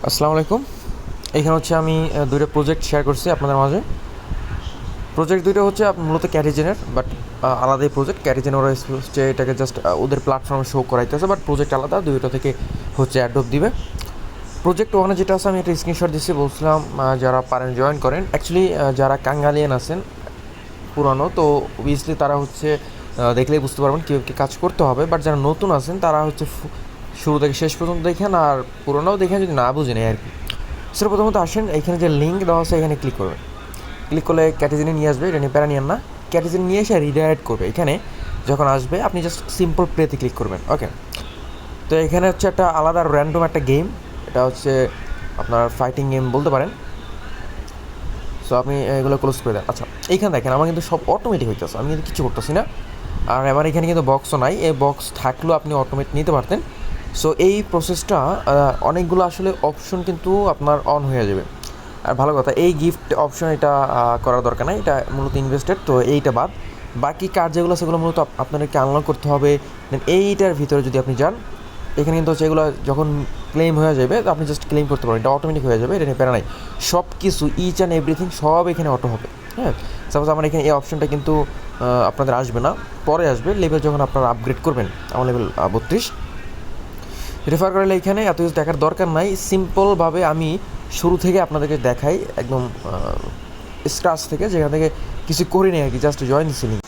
আসসালামু আলাইকুম। এখানে হচ্ছে আমি দুইটা প্রজেক্ট শেয়ার করছি আপনাদের মাঝে। প্রজেক্ট দুইটা হচ্ছে মূলত ক্যাটিজেনের, বাট আলাদাই প্রজেক্ট। ক্যাটিজেন ওরা হচ্ছে এটাকে জাস্ট ওদের প্ল্যাটফর্মে শো করাইতেছে, বাট প্রজেক্ট আলাদা, দুইটা থেকে হচ্ছে অ্যাডোপ দিবে। প্রজেক্ট ওখানে যেটা আছে আমি একটা স্ক্রিনশট দিচ্ছি, বলছিলাম যারা পারেন জয়েন করেন। অ্যাকচুয়ালি যারা কাঙ্গালিয়ান আছেন পুরানো, তো অবভিয়াসলি তারা হচ্ছে দেখলেই বুঝতে পারবেন কীভাবে কী কাজ করতে হবে। বাট যারা নতুন আছেন তারা হচ্ছে শুরু থেকে শেষ পর্যন্ত দেখেন, আর পুরোনোও দেখেন যদি না বুঝেন আর কি। সো প্রথমত আসেন, এখানে যে লিঙ্ক দেওয়া আছে এখানে ক্লিক করবেন। ক্লিক করলে ক্যাটেজেনে নিয়ে আসবে, এটা নিয়ে প্যারা নিয়েন না। ক্যাটেজেনে নিয়ে এসে রিডাইরেক্ট করবে। এখানে যখন আসবে আপনি জাস্ট সিম্পল প্লেতে ক্লিক করবেন। ওকে, তো এখানে হচ্ছে একটা আলাদা র্যান্ডম একটা গেম, এটা হচ্ছে আপনার ফাইটিং গেম বলতে পারেন। সো আপনি এগুলো ক্লোজ করে দেন। আচ্ছা, এইখানে দেখেন আমার কিন্তু সব অটোমেটিক হইতেছে, আমি কিন্তু কিছু করতেছি না। আর আমার এখানে কিন্তু বক্সও নাই, এই বক্স থাকলেও আপনি অটোমেটিক নিতে পারতেন। সো এই প্রসেসটা অনেকগুলো আসলে অপশন কিন্তু আপনার অন হয়ে যাবে। আর ভালো কথা, এই গিফট অপশন এটা করার দরকার নাই, এটা মূলত ইনভেস্টেড, তো এইটা বাদ বাকি কার্ড যেগুলো সেগুলো মূলত আপনাদেরকে আনলক করতে হবে। দেন এইটার ভিতরে যদি আপনি যান, এখানে কিন্তু হচ্ছে এগুলো যখন ক্লেম হয়ে যাবে তো আপনি জাস্ট ক্লেম করতে পারেন, এটা অটোমেটিক হয়ে যাবে, এটা নিয়ে প্যারা নাই। সব কিছু ইচ অ্যান্ড এভরিথিং সব এখানে অটো হবে। হ্যাঁ, সাপোজ আমার এখানে এই অপশনটা কিন্তু আপনাদের আসবে না, পরে আসবে লেভেল যখন আপনারা আপগ্রেড করবেন। আমার লেভেল 32 রেফার করলে এখানে এত কিছু দেখার দরকার নাই। সিম্পলভাবে আমি শুরু থেকে আপনাদেরকে দেখাই, একদম স্ক্রাচ থেকে, যেখান থেকে কিছু করি নি আর কি, জাস্ট জয়েন সিলিং।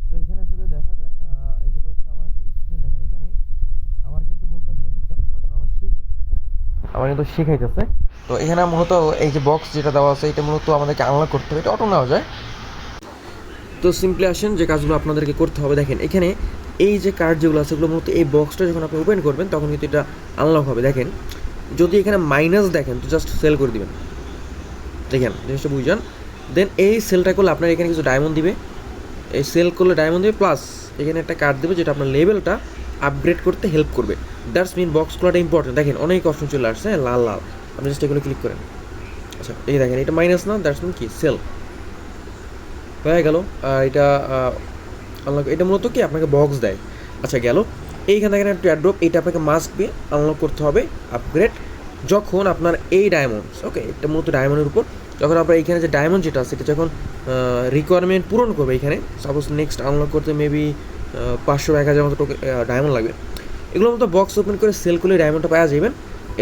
তো এখানে আসলে দেখা যায় এই যেটা হচ্ছে আমার একটা স্ক্রিন দেখেন, এখানে আমার কিন্তু বলতেছে যে ট্যাপ করার জন্য আমার শিখাইতেছে, আমার কিন্তু শিখাইতেছে। তো এখানে মূলত এই যে বক্স যেটা দেওয়া আছে এটা মূলত আমাদেরকে আনলক করতে হবে, এটা অটো নেওয়া যায়। তো সিম্পলি আসেন যে কাজগুলো আপনাদেরকে করতে হবে। দেখেন এখানে এই যে কার্ড যেগুলো আছে সেগুলো মূলত এই বক্সটা যখন আপনি ওপেন করবেন তখন কিন্তু এটা আনলক হবে। দেখেন যদি এখানে মাইনাস দেখেন তো জাস্ট সেল করে দিবেন, দেখেন জিনিসটা বুঝছেন। দেন এই সেলটা করলে আপনার এখানে কিছু ডায়মন্ড দিবে, এই সেল করলে ডায়মন্ড দিবে, প্লাস এখানে একটা কার্ড দেবে যেটা আপনার লেভেলটা আপগ্রেড করতে হেল্প করবে। দ্যাটস মিন বক্স খোলাটা ইম্পর্টেন্ট। দেখেন অনেক অপশন চলে আসছে, হ্যাঁ, লাল লাল, আপনি জাস্ট এগুলো ক্লিক করেন। আচ্ছা, এই দেখেন এটা মাইনাস না, দ্যাটস মিন কি সেল হয়ে গেল। আর এটা আনলক, এটা মূলত কি আপনাকে বক্স দেয়। আচ্ছা গেল, এইখানে দেখেন একটা অ্যাড্রপ, এটা আপনাকে মাস্ট বি আনলক করতে হবে আপগ্রেড যখন আপনার এই ডায়মন্ডস, ওকে, এটা মূলত ডায়মন্ডের উপর যখন আপনার এইখানে যে ডায়মন্ড যেটা আছে এটা যখন রিকোয়ারমেন্ট পূরণ করবে, এখানে সাপোজ নেক্সট আনলক করতে মেবি 500-1000 মতো ডায়মন্ড লাগবে, এগুলোর মতো বক্স ওপেন করে সেল করলে ডায়মন্ডটা পাওয়া যাবেন।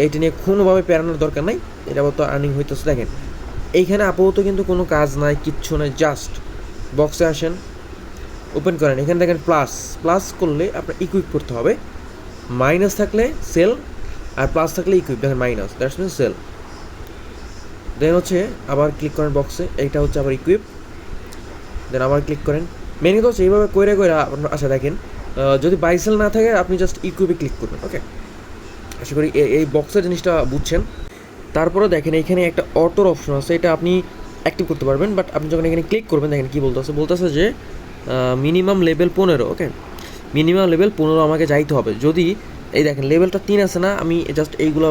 এইটা নিয়ে কোনোভাবে প্যারানোর দরকার নাই, এটা আপাতত আর্নিং হইতেছে। দেখেন এইখানে আপাতত কিন্তু কোনো কাজ নাই, কিচ্ছু নাই, জাস্ট বক্সে আসেন, ওপেন করেন, এখানে দেখেন প্লাস, প্লাস করলে আপনার ইকুইপ করতে হবে, মাইনাস থাকলে সেল, আর প্লাস থাকলে ইকুইপ। দেখেন মাইনাস, দ্যাটস মিন সেল। দেন হচ্ছে আবার ক্লিক করেন বক্সে, এইটা হচ্ছে আবার ইকুইপ, দেন আবার ক্লিক করেন। মেন কথা হচ্ছে এইভাবে করে করে আপনার, আচ্ছা দেখেন যদি বাই সেল না থাকে আপনি জাস্ট ইকুইপে ক্লিক করবেন। ওকে, আশা করি এই বক্সের জিনিসটা বুঝছেন। তারপরে দেখেন এখানে একটা অটোর অপশন আছে, এটা আপনি অ্যাক্টিভ করতে পারবেন, বাট আপনি যখন এখানে ক্লিক করবেন দেখেন কী বলতেছে যে মিনিমাম লেভেল 15। ওকে, মিনিমাম লেভেল 15 আমাকে যাইতে হবে। যদি এই দেখেন লেভেলটা 3 আছে না, আমি জাস্ট এইগুলো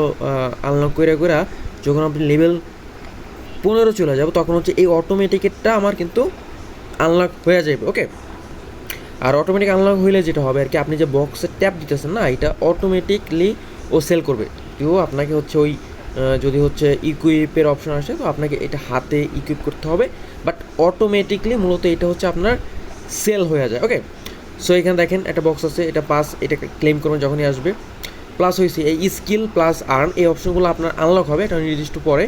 আনলক করে করে যখন আপনি লেভেল 15 চলে যাবো তখন হচ্ছে এই অটোমেটিকেরটা আমার কিন্তু আনলক হয়ে যাবে। ওকে, আর অটোমেটিক আনলক হইলে যেটা হবে আর কি, আপনি যে বক্সে ট্যাপ দিতেছেন না, এটা অটোমেটিকলি ও সেল করবে। কেউ আপনাকে হচ্ছে ওই যদি হচ্ছে ইকুইপের অপশন আসে তো আপনাকে এটা হাতে ইকুইপ করতে হবে, বাট অটোমেটিকলি মূলত এটা হচ্ছে আপনার সেল হয়ে যায়। ওকে, সো এখানে দেখেন একটা বক্স আছে, এটা পাস, এটা ক্লেম করবেন যখনই আসবে। প্লাস হয়েছে এই স্কিল প্লাস আর্ন, এই অপশনগুলো আপনার আনলক হবে এটা নির্দিষ্ট পরে।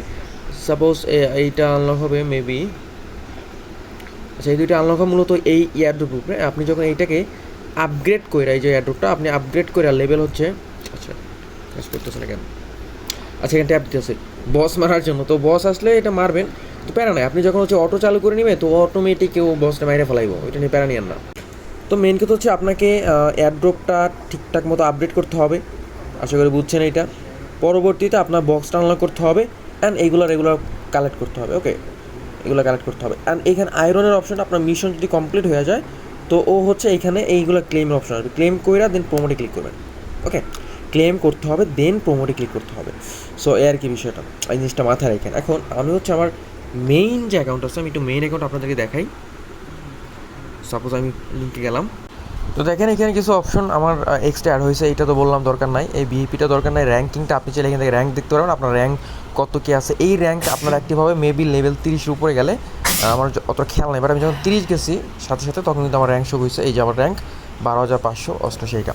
সাপোজ এইটা আনলক হবে মেবি, আচ্ছা এই দুইটা আনলক হবে মূলত এই এয়ারড্রপ উপরে। আপনি যখন এইটাকে আপগ্রেড করে, এই যে এয়ারড্রপটা আপনি আপগ্রেড করে লেভেল হচ্ছে, আচ্ছা কাজ করতেছে না কেন, আচ্ছা এখানে ট্যাপ দিতেছে বস মারার জন্য, তো বস আসলে এটা মারবেন, তো প্যারা নাই। আপনি যখন হচ্ছে অটো চালু করে নেবে তো অটোমেটিক কেউ বসটা মাইরে ফেলাইব, ওইটা নিয়ে প্যারা নিয়েন না। তো মেন কথা হচ্ছে আপনাকে এয়ারড্রপটা ঠিকঠাক মতো আপডেট করতে হবে, আশা করি বুঝছেন এইটা। পরবর্তীতে আপনার বক্সটা আনলক করতে হবে অ্যান্ড এইগুলো রেগুলার কালেক্ট করতে হবে। ওকে, এগুলো কালেক্ট করতে হবে। অ্যান্ড এখানে আয়রনের অপশনটা আপনার মিশন যদি কমপ্লিট হয়ে যায় তো ও হচ্ছে এইখানে এইগুলো ক্লেমের অপশন আসবে, ক্লেম কইরা দেন প্রোমোটে ক্লিক করবেন। ওকে, ক্লেম করতে হবে দেন প্রোমোটে ক্লিক করতে হবে। সো এর কি বিষয়টা, এই জিনিসটা মাথায় রাখেন। এখন আমি হচ্ছে আমার মেইন যে অ্যাকাউন্ট আছে, আমি একটু মেইন অ্যাকাউন্ট আপনাদেরকে দেখাই। সাপোজ আমি লিঙ্কে গেলাম, তো দেখেন এখানে কিছু অপশন আমার এক্সট্রা অ্যাড হয়েছে, এটা তো বললাম দরকার নাই, এই ভিআইপিটা দরকার নাই। র্যাঙ্কিংটা আপনি চাইলে এখান থেকে র্যাঙ্ক দেখতে পারবেন, আপনার র্যাঙ্ক কত কী আছে। এই র্যাঙ্ক আপনার অ্যাক্টিভ হবে মেবি লেভেল 30-এর উপরে গেলে। আমার অত খেয়াল নেই, বাট আমি যখন 30 গেছি সাথে সাথে তখন কিন্তু আমার র্যাঙ্ক শো হয়েছে। এই যে আমার র্যাঙ্ক 12,588 এইটা।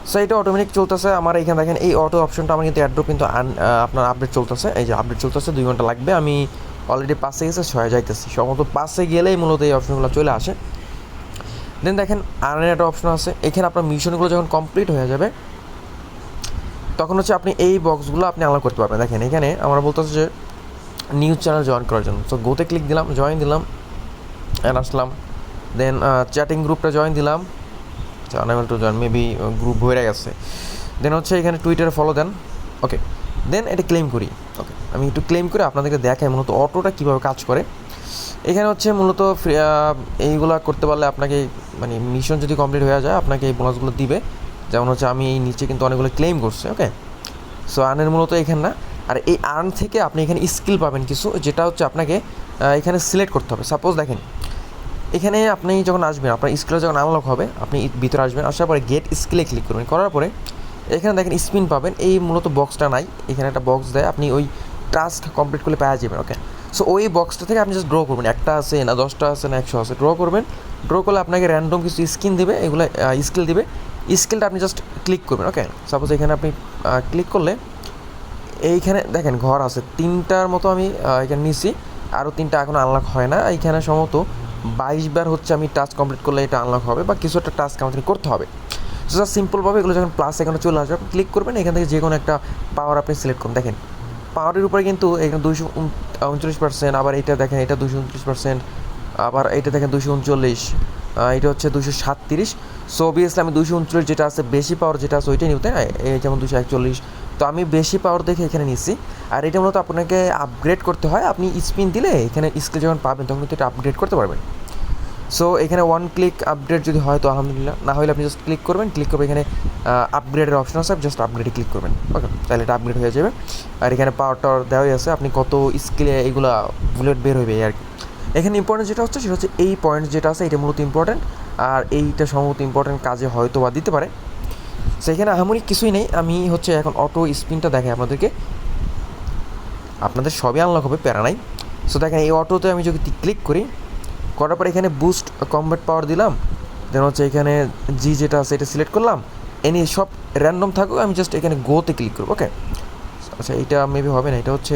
সো এটা অটোমেটিক চলতেছে আমার এখানে। দেখেন এই অটো অপশনটা আমার কিন্তু অ্যাড্রপ কিন্তু আপনার আপডেট চলতেছে, এই যে আপডেট চলতেছে, 2 ঘন্টা লাগবে। আমি অলরেডি 5-এ গেছে, 6-এ যাইতেছি, সম্ভবত 5-এ গেলেই মূলত এই অপশনগুলো চলে আসে। দেন দেখেন আর্নের একটা অপশন আছে, এখানে আপনার মিশনগুলো যখন কমপ্লিট হয়ে যাবে তখন হচ্ছে আপনি এই বক্সগুলো আপনি আনলক করতে পারবেন। দেখেন এখানে আমরা বলতেছে যে নিউজ চ্যানেল জয়েন করার জন্য, সো গোতে ক্লিক দিলাম, জয়েন দিলাম, অ্যান্ড আসলাম। দেন চ্যাটিং গ্রুপটা জয়েন দিলাম, unable to join, maybe group ভরে গেছে। দেন হচ্ছে এখানে টুইটারে ফলো দেন, ওকে। দেন এটা ক্লেম করি, ওকে। আমি একটু ক্লেম করে আপনাদেরকে দেখাই মূলত অটোটা কীভাবে কাজ করে। এখানে হচ্ছে মূলত এইগুলো করতে পারলে আপনাকে মানে মিশন যদি কমপ্লিট হয়ে যায় আপনাকে এই বোনাসগুলো দিবে। যেমন হচ্ছে আমি এই নিচে কিন্তু অনেকগুলো ক্লেম করছি, ওকে। সো আর্নের মূলত এখানে না, আর এই আর্ন থেকে আপনি এখানে স্কিল পাবেন কিছু, যেটা হচ্ছে আপনাকে এখানে সিলেক্ট করতে হবে। সাপোজ দেখেন এখানে আপনি যখন আসবেন, আপনার স্কিল যখন আনলক হবে, আপনি ভিতরে আসবেন, আসার পরে গেট স্কিলে ক্লিক করবেন, করার পরে এখানে দেখেন স্পিন পাবেন। এই মূলত বক্সটা নাই, এখানে একটা বক্স দেয়, আপনি ওই টাস্ক কমপ্লিট করলে পাওয়া যাবেন, ওকে। সো ওই বক্সটা থেকে আপনি জাস্ট ড্র করবেন, একটা আছে না 10টা আছে না 100 আছে, ড্র করবেন। ড্র করলে আপনাকে র্যান্ডম কিছু স্কিন দেবে, এগুলো স্কিল দিবে। স্কিলটা আপনি জাস্ট ক্লিক করবেন, ওকে। সাপোজ এখানে আপনি ক্লিক করলে এইখানে দেখেন ঘর আছে 3টার মতো, আমি এখানে নিছি, আরও 3টা এখনও আনলক হয় না। এইখানে সম্ভবত 22 বার হচ্ছে আমি টাস্ক কমপ্লিট করলে এটা আনলক হবে, বা কিছু একটা টাস্ক আমাদের করতে হবে। সো জাস্ট সিম্পলভাবে এগুলো যখন প্লাস এখানে চলে আসবে আপনি ক্লিক করবেন, এখান থেকে যে কোনো একটা পাওয়ার আপনি সিলেক্ট করুন। দেখেন পাওয়ারের উপরে কিন্তু এখানে 239%, আবার এটা দেখেন এটা 229%, আবার এটা দেখেন 239, এটা হচ্ছে 237। সো অবভিয়াসলি আমি 239 যেটা আছে বেশি পাওয়ার যেটা আছে ওইটাই নিব, তাই না? এই যেমন 241, তো আমি বেশি পাওয়ার দেখে এখানে নিচ্ছি। আর এটা মূলত আপনাকে আপগ্রেড করতে হয়, আপনি স্পিন দিলে এখানে স্কিল যখন পাবেন তখন কিন্তু এটা আপগ্রেড করতে পারবেন। সো এখানে 1 ক্লিক আপগ্রেড যদি হয় তো আলহামদুলিল্লাহ, না হলে আপনি জাস্ট ক্লিক করবেন, ক্লিক করবে এখানে আপগ্রেডের অপশন আছে, জাস্ট আপগ্রেডে ক্লিক করবেন, ওকে। তাহলে এটা আপগ্রেড হয়ে যাবে। আর এখানে পাওয়ার টাওয়ার দেওয়াই আছে, আপনি কত স্কিলে এইগুলো বুলেট বের হইবে আর কি। এখানে ইম্পর্টেন্ট যেটা হচ্ছে সেটা হচ্ছে এই পয়েন্ট যেটা আছে এটা মূলত ইম্পর্টেন্ট, আর এইটা সম্ভবত ইম্পর্টেন্ট কাজে হয়তো বা দিতে পারে। সেখানে আহামরি কিছুই নেই, আমি হচ্ছে এখন অটো স্পিনটা দেখাই আপনাদেরকে, আপনাদের সবই আনলক হবে, প্যারা নাই। সো দেখেন এই অটোতে আমি যদি ক্লিক করি, করার পর এখানে বুস্ট কমব্যাট পাওয়ার দিলাম, দেন হচ্ছে এখানে জি যেটা আছে এটা সিলেক্ট করলাম, এনি সব র্যান্ডম থাকুক, আমি জাস্ট এখানে গোতে ক্লিক করবো, ওকে। আচ্ছা এইটা মেবি হবে না, এটা হচ্ছে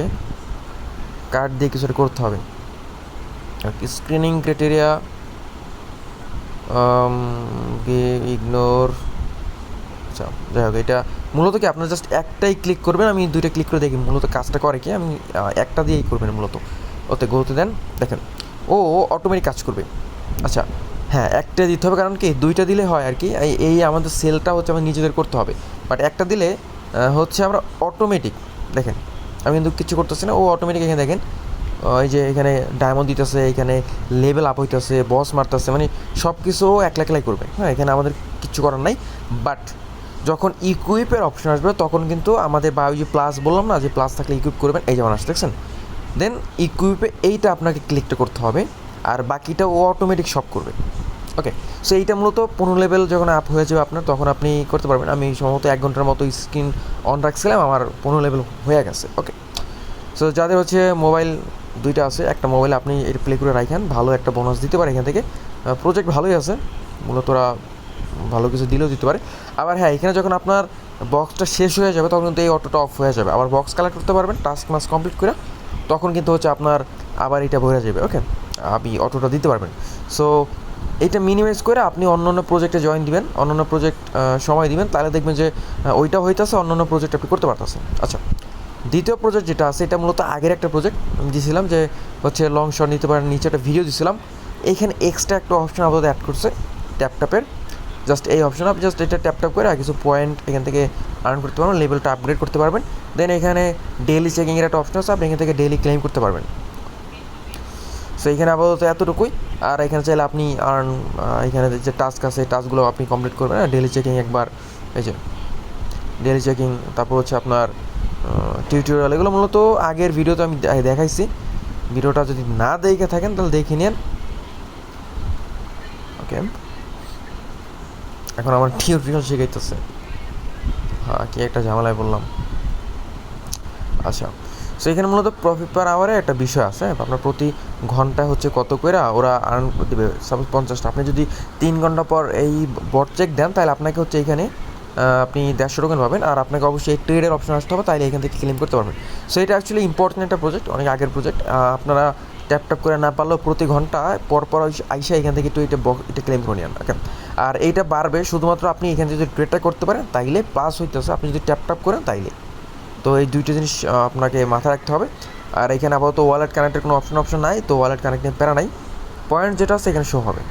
কার্ড দিয়ে কিছু করতে হবে, স্ক্রিনিং ক্রাইটেরিয়া ইগনোর। আচ্ছা যাই হোক, এটা মূলত কি আপনার জাস্ট একটাই ক্লিক করবেন, আমি 2টা ক্লিক করে দেখি মূলত কাজটা করে কি, আমি একটা দিয়েই করবেন মূলত। ওতে গোতে দেন, দেখেন ও অটোমেটিক কাজ করবে। আচ্ছা হ্যাঁ, একটা দিতে হবে, কারণ কি 2টা দিলে হয় আর কি, এই আমাদের সেলটা হচ্ছে আমাদের নিজেদের করতে হবে, বাট একটা দিলে হচ্ছে আমরা অটোমেটিক, দেখেন আমি কিন্তু কিছু করতেছি না, ও অটোমেটিক এখানে দেখেন এই যে এখানে ডায়মন্ড দিতেছে, এখানে লেভেল আপ হইতেছে, বস মারতেছে, মানে সব কিছু একলা একলাই করবে, হ্যাঁ। এখানে আমাদের কিছু করার নাই। বাট যখন ইকুইপের অপশন আসবে তখন কিন্তু আমাদের বা ওই যে প্লাস বললাম না, যে প্লাস থাকলে ইকুইপ করবেন, এই যেমন আসছে দেখছেন। দেন ইকুইপে এইটা আপনাকে ক্লিকটা করতে হবে, আর বাকিটা ও অটোমেটিক সব করবে, ওকে। সো এইটা মূলত 15 লেভেল যখন আপ হয়ে যাবে আপনার, তখন আপনি করতে পারবেন। আমি সম্ভবত 1 ঘন্টার মতো স্ক্রিন অন রাখছিলাম, আমার 15 লেভেল হয়ে গেছে, ওকে। সো যাদের হচ্ছে মোবাইল 2টা আছে, একটা মোবাইলে আপনি এটা প্লে করে রাখেন, ভালো একটা বোনাস দিতে পারে এখান থেকে। প্রজেক্ট ভালোই আছে, মূলত ওরা ভালো কিছু দিলেও দিতে পারে। আবার হ্যাঁ, এখানে যখন আপনার বক্সটা শেষ হয়ে যাবে তখন কিন্তু এই অটোটা অফ হয়ে যাবে, আবার বক্স কালেক্ট করতে পারবেন টাস্ক মাস কমপ্লিট করে, তখন কিন্তু হচ্ছে আপনার আবার এটা ভরে যাবে, ওকে। আপনি অটোটা দিতে পারবেন। সো এটা মিনিমাইজ করে আপনি অন্য অন্য প্রজেক্টে জয়েন দিবেন, অন্য অন্য প্রজেক্ট সময় দিবেন, তাহলে দেখবেন যে ওইটা হইতেছে, অন্য অন্য প্রজেক্ট আপনি করতে পারতেছেন। আচ্ছা দ্বিতীয় প্রজেক্ট যেটা আছে এটা মূলত আগের একটা প্রজেক্ট আমি দিয়েছিলাম, যে হচ্ছে লং শট নিতে পারেন, নিচে একটা ভিডিও দিয়েছিলাম। এইখানে এক্সট্রা একটা অপশন আমাদের অ্যাড করছে ট্যাপের, জাস্ট এই অপশন আপনি জাস্ট এটা ট্যাপ করে আর কিছু পয়েন্ট এখান থেকে আর্ন করতে পারবেন, লেভেলটা আপগ্রেড করতে পারবেন। দেন এখানে ডেইলি চেকিংয়ের একটা অপশন আছে, আপনি এখান থেকে ডেইলি ক্লেম করতে পারবেন। সো এখানে আপাতত এতটুকুই। আর এখানে চাইলে আপনি আর্ন এখানে যে টাস্ক আছে টাস্কগুলো আপনি কমপ্লিট করবেন, ডেইলি চেকিং একবার, এই যে ডেইলি চেকিং, তারপর হচ্ছে আপনার টিউটোরিয়াল, এগুলো মূলত আগের ভিডিওতে আমি দেখাইছি। ভিডিওটা যদি না দেখে থাকেন তাহলে দেখে নিন, ওকে। এখন আমার টিউটোরিয়াল শিখাইতেছে। হ্যাঁ, কি একটা ঝামেলায় বললাম। আচ্ছা, সো এখানে মূলত প্রফিট পার আওয়ারে একটা বিষয় আছে। আপনার প্রতি ঘন্টা হচ্ছে কত করে ওরা আর্ন দেবে। সাপোজ 50টা, আপনি যদি 3 ঘন্টা পর এই বট চেক দেন তাহলে আপনাকে হচ্ছে এখানে আপনি 150 টোকেন পাবেন। আর আপনাকে অবশ্যই এই ট্রেডের অপশন আসতে হবে, তাহলে এখান থেকে ক্লেম করতে পারবেন। সো এটা অ্যাকচুয়ালি ইম্পর্টেন্ট একটা প্রজেক্ট, অনেক আগের প্রজেক্ট। আপনারা ট্যাপ করে না পারলেও প্রতি ঘন্টা পর আইসা এখান থেকে একটু এটা ক্লেম করে নিন। ওকে, আর এইটা বাড়বে শুধুমাত্র আপনি এখানে যদি ট্রেডটা করতে পারেন তাইলে, প্লাস হইতেছে আপনি যদি ট্যাপ করেন তাইলে। তো এই দুইটা জিনিস আপনাকে মাথায় রাখতে হবে। আর এখানে আপাতত ওয়ালেট কানেক্টের কোনো অপশন নাই, তো ওয়ালেট কানেক্ট নিয়ে প্যারা নাই। পয়েন্ট যেটা আছে এখানে শো হবে।